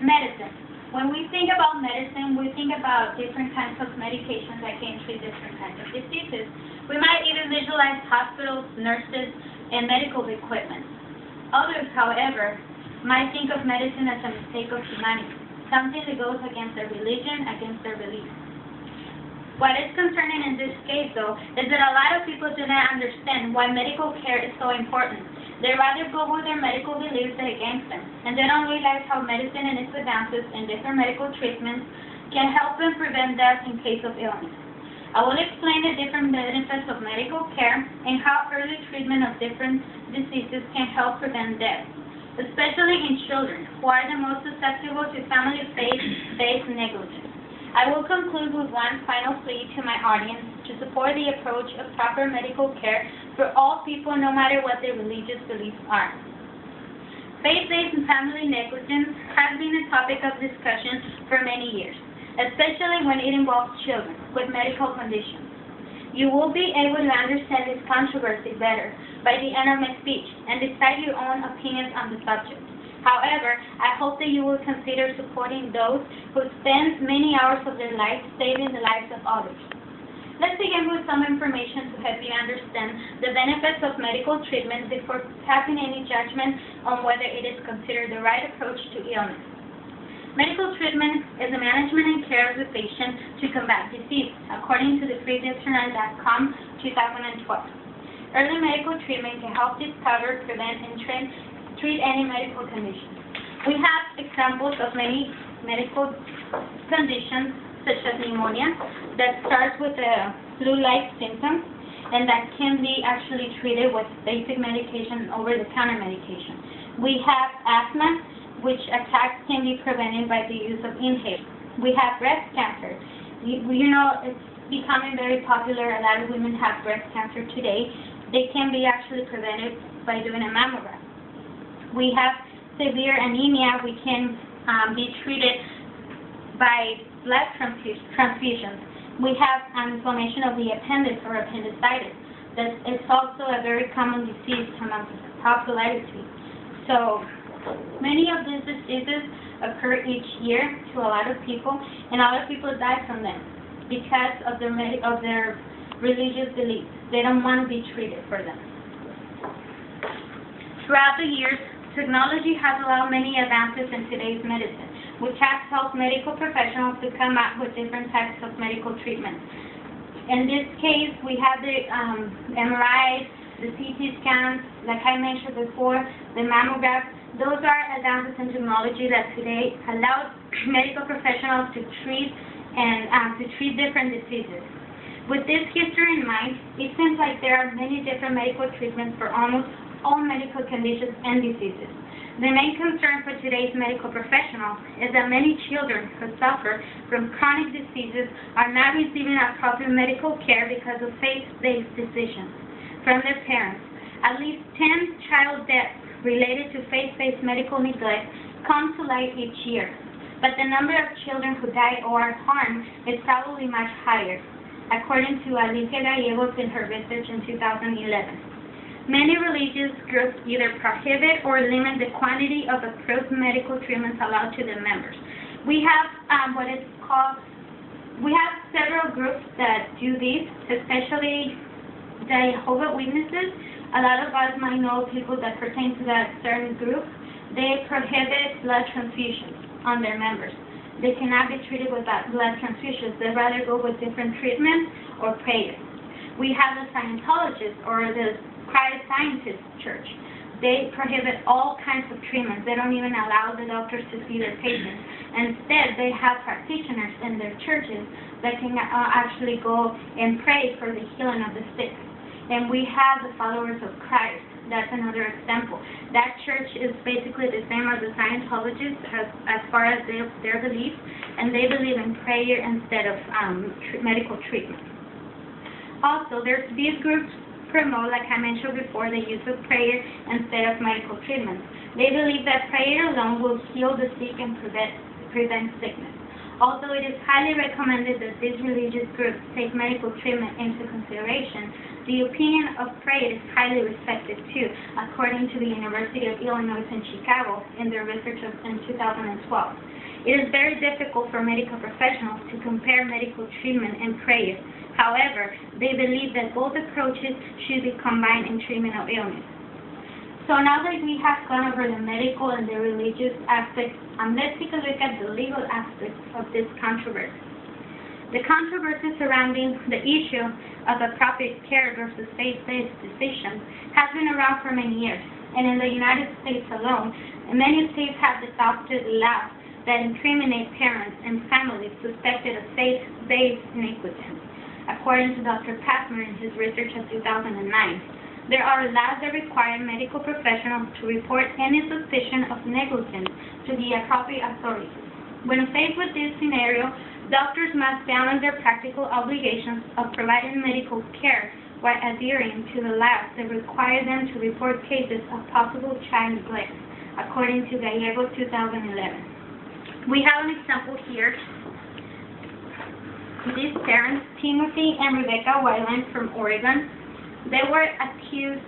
Medicine. When we think about medicine, we think about different kinds of medications that can treat different kinds of diseases. We might even visualize hospitals, nurses, and medical equipment. Others, however, might think of medicine as a mistake of humanity, something that goes against their religion, against their beliefs. What is concerning in this case, though, is that a lot of people do not understand why medical care is so important. They rather go with their medical beliefs than against them, and they don't realize how medicine and its advances in different medical treatments can help and prevent death in case of illness. I will explain the different benefits of medical care and how early treatment of different diseases can help prevent death, especially in children, who are the most susceptible to family-based negligence. I will conclude with one final plea to my audience to support the approach of proper medical care for all people, no matter what their religious beliefs are. Faith-based and family negligence has been a topic of discussion for many years, especially when it involves children with medical conditions. You will be able to understand this controversy better by the end of my speech and decide your own opinions on the subject. However, I hope that you will consider supporting those who spend many hours of their life saving the lives of others. Let's begin with some information to help you understand the benefits of medical treatment before passing any judgment on whether it is considered the right approach to illness. Medical treatment is the management and care of the patient to combat disease, according to the freedictionary.com 2012. Early medical treatment can help discover, prevent, and treat any medical condition. We have examples of many medical conditions, such as pneumonia, that starts with flu-like symptoms, and that can be actually treated with basic medication and over-the-counter medication. We have asthma, which attacks can be prevented by the use of inhalers. We have breast cancer. You know, it's becoming very popular. A lot of women have breast cancer today. They can be actually prevented by doing a mammogram. We have severe anemia. We can be treated by blood transfusions. We have inflammation of the appendix or appendicitis. It's also a very common disease among popularity. So many of these diseases occur each year to a lot of people, and a lot of people die from them because of their religious beliefs. They don't want to be treated for them. Throughout the years, technology has allowed many advances in today's medicine, which has helped medical professionals to come up with different types of medical treatment. In this case, we have the MRIs, the CT scans, like I mentioned before, the mammograph. Those are advances in technology that today allow medical professionals to treat different diseases. With this history in mind, it seems like there are many different medical treatments for almost all medical conditions and diseases. The main concern for today's medical professionals is that many children who suffer from chronic diseases are not receiving appropriate medical care because of faith-based decisions from their parents. At least 10 child deaths related to faith-based medical neglect come to light each year, but the number of children who die or are harmed is probably much higher, according to Alicia Gallegos in her research in 2011. Many religious groups either prohibit or limit the quantity of approved medical treatments allowed to their members. We have several groups that do this, especially the Jehovah's Witnesses. A lot of us might know people that pertain to that certain group. They prohibit blood transfusions on their members. They cannot be treated with blood transfusions. They rather go with different treatments or prayer. We have the Scientologists or the Christ Scientist Church. They prohibit all kinds of treatments. They don't even allow the doctors to see their patients. Instead, they have practitioners in their churches that can actually go and pray for the healing of the sick. And we have the Followers of Christ. That's another example. That church is basically the same as the Scientologists as far as their beliefs, and they believe in prayer instead of medical treatment. Also, these groups promote, like I mentioned before, the use of prayer instead of medical treatment. They believe that prayer alone will heal the sick and prevent sickness. Although it is highly recommended that these religious groups take medical treatment into consideration, the opinion of prayer is highly respected too, according to the University of Illinois in Chicago in their research in 2012. It is very difficult for medical professionals to compare medical treatment and praise. However, they believe that both approaches should be combined in treatment of illness. So now that we have gone over the medical and the religious aspects, let's take a look at the legal aspects of this controversy. The controversy surrounding the issue of appropriate care versus faith-based decisions has been around for many years, and in the United States alone, many states have adopted laws that incriminate parents and families suspected of faith-based negligence. According to Dr. Passmer in his research of 2009, there are laws that require medical professionals to report any suspicion of negligence to the appropriate authorities. When faced with this scenario, doctors must balance their practical obligations of providing medical care while adhering to the laws that require them to report cases of possible child neglect, according to Gallego 2011. We have an example here. These parents, Timothy and Rebecca Weiland from Oregon, they were accused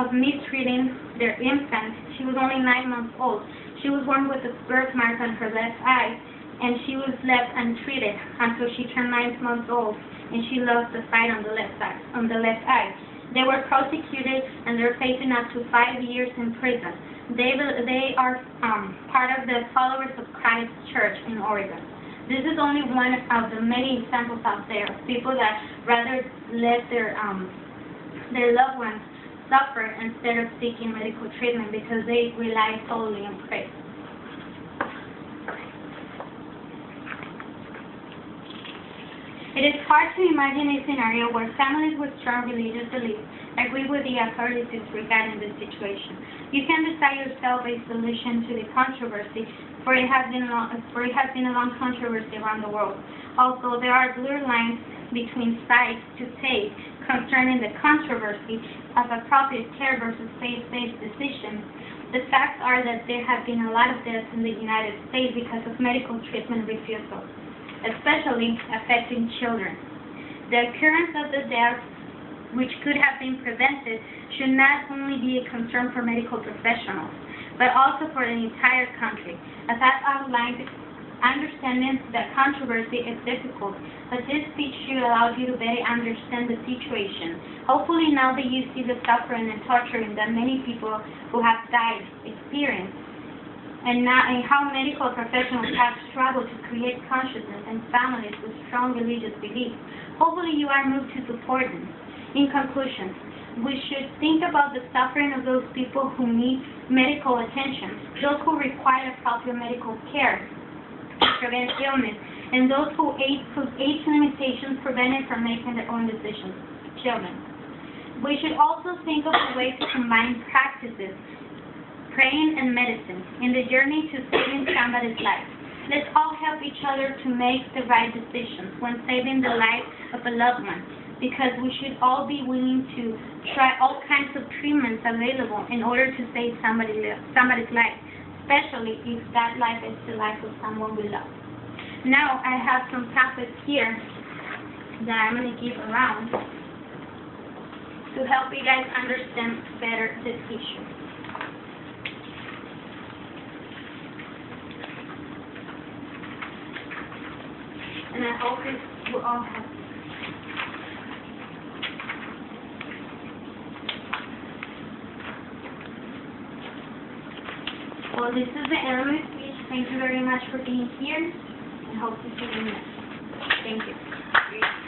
of mistreating their infant. She was only 9 months old. She was born with a birthmark on her left eye, and she was left untreated until she turned 9 months old, and she lost the sight on the left eye. They were prosecuted, and they're facing up to 5 years in prison. They are part of the Followers of Christ Church in Oregon. This is only one of the many examples out there of people that rather let their loved ones suffer instead of seeking medical treatment because they rely solely on praise. It is hard to imagine a scenario where families with strong religious beliefs agree with the authorities regarding this situation. You can decide yourself a solution to the controversy, for it has been a long controversy around the world. Also, there are blurred lines between sides to take concerning the controversy of appropriate care versus faith-based decisions. The facts are that there have been a lot of deaths in the United States because of medical treatment refusal, especially affecting children. The occurrence of the deaths, which could have been prevented, should not only be a concern for medical professionals, but also for the entire country. As I've outlined, understanding the controversy is difficult, but this speech should allow you to better understand the situation. Hopefully now that you see the suffering and torturing that many people who have died experience, and how medical professionals have struggled to create consciousness in families with strong religious beliefs, hopefully you are moved to support them. In conclusion, we should think about the suffering of those people who need medical attention, those who require proper medical care to prevent illness, and those whose age limitations prevent them from making their own decisions, children. We should also think of a way to combine practices, praying and medicine, in the journey to saving somebody's life. Let's all help each other to make the right decisions when saving the life of a loved one, because we should all be willing to try all kinds of treatments available in order to save somebody's life, especially if that life is the life of someone we love. Now I have some pamphlets here that I'm going to give around to help you guys understand better this issue. And I hope this will all help. Well, this is the end of my speech. Thank you very much for being here, and hope to see you next. Thank you.